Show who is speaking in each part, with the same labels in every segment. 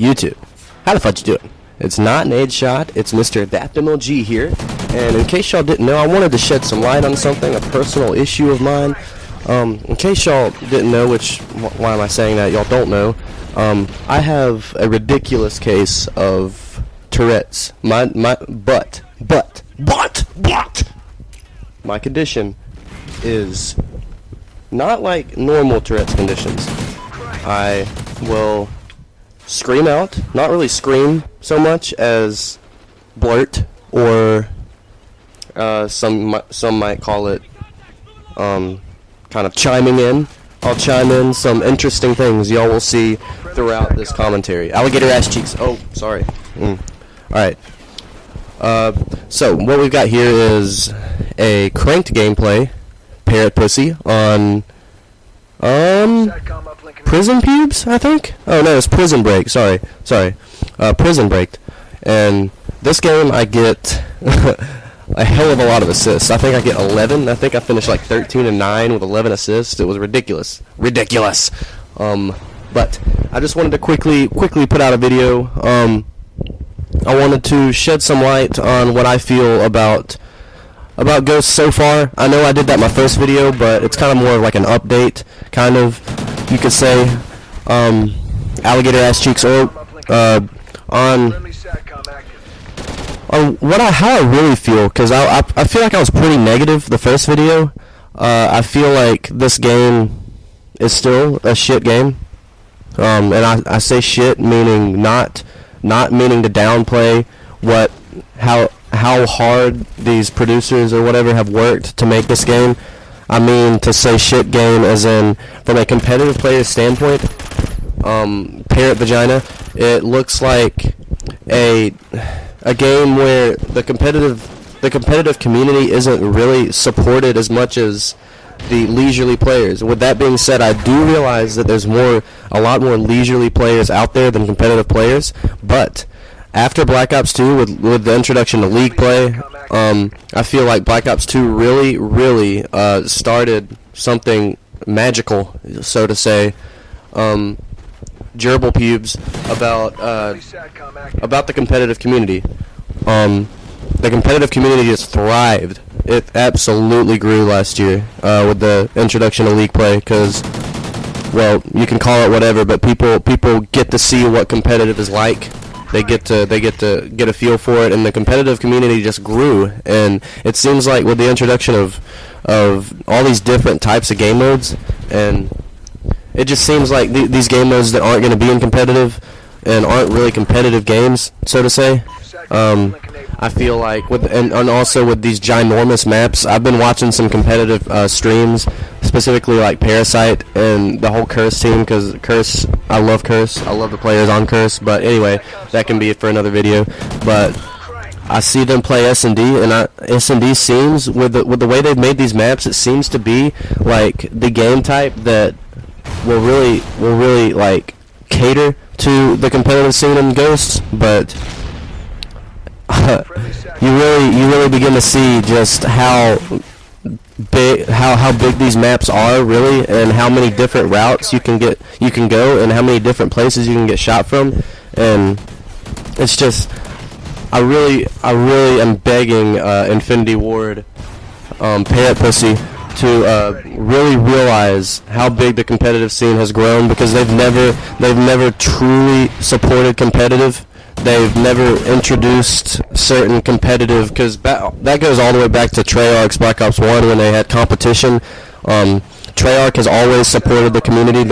Speaker 1: YouTube. How the fudge you doing? It's not an age shot. It's Mr. AdaptMLG here. And in case y'all didn't know, I wanted to shed some light on something, a personal issue of mine. In case y'all didn't know, why am I saying that? Y'all don't know. I have a ridiculous case of Tourettes. But my condition is not like normal Tourette's conditions. I will scream out, not really scream so much as blurt, or some might call it kind of chiming in. I'll chime in some interesting things y'all will see throughout this commentary. Alligator ass cheeks. Oh, sorry. Alright. So, what we've got here is a cranked gameplay, Parrot Pussy, on Prison Pubes, I think? Oh, no, it's Prison Break. Sorry. Prison Break. And this game, I get a hell of a lot of assists. I think I get 11. I think I finished like 13 and 9 with 11 assists. It was ridiculous. But I just wanted to quickly put out a video. I wanted to shed some light on what I feel about Ghosts so far. I know I did that in my first video, but it's kind of more of like an update, kind of, you could say. Alligator ass cheeks. On how I really feel, because I feel like I was pretty negative the first video. I feel like this game is still a shit game, and I say shit meaning not meaning to downplay how hard these producers or whatever have worked to make this game. I mean to say shit game as in from a competitive player standpoint. Parrot Vagina, it looks like a game where the competitive community isn't really supported as much as the leisurely players. With that being said, I do realize that there's a lot more leisurely players out there than competitive players, but after Black Ops 2, with the introduction to League play, I feel like Black Ops 2 really started something magical, so to say. Gerbil pubes about the competitive community. The competitive community just thrived. It absolutely grew last year with the introduction of League play, because, well, you can call it whatever, but people get to see what competitive is like. They get to get a feel for it, and the competitive community just grew. And it seems like with the introduction of all these different types of game modes, and it just seems like these game modes that aren't going to be in competitive and aren't really competitive games, so to say. I feel like and also with these ginormous maps, I've been watching some competitive streams, specifically like Parasite and the whole Curse team, because Curse, I love the players on Curse, but anyway, that can be it for another video. But I see them play S&D, and S&D seems, with the way they've made these maps, it seems to be like the game type that will really like cater to the competitive scene in Ghosts. But you really begin to see just how big these maps are, really, and how many different routes you can go, and how many different places you can get shot from. And it's just, I really am begging Infinity Ward, Parrot Pussy, to really realize how big the competitive scene has grown, because they've never truly supported competitive. They've never introduced certain competitive, because that goes all the way back to Treyarch's Black Ops 1 when they had competition. Treyarch has always supported the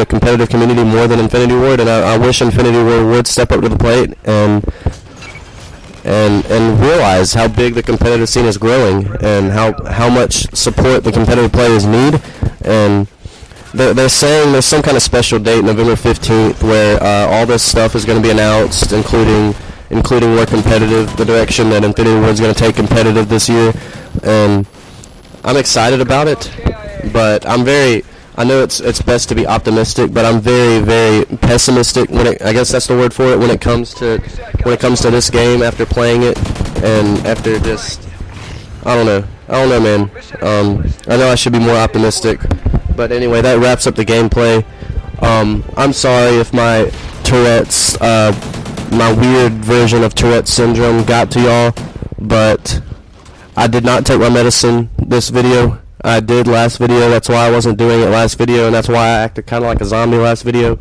Speaker 1: competitive community more than Infinity Ward, and I wish Infinity Ward would step up to the plate and realize how big the competitive scene is growing, and how much support the competitive players need. And they're saying there's some kind of special date, November 15th, where all this stuff is going to be announced, including more competitive, the direction that Infinity Ward's going to take competitive this year. And I'm excited about it, but I know it's best to be optimistic, but I'm very pessimistic I guess that's the word for it, when it comes to this game, after playing it and after just, I don't know, man. I know I should be more optimistic, but anyway, that wraps up the gameplay. I'm sorry if my Tourette's my weird version of Tourette's syndrome got to y'all, but I did not take my medicine this video. I did last video. That's why I wasn't doing it last video, and that's why I acted kind of like a zombie last video.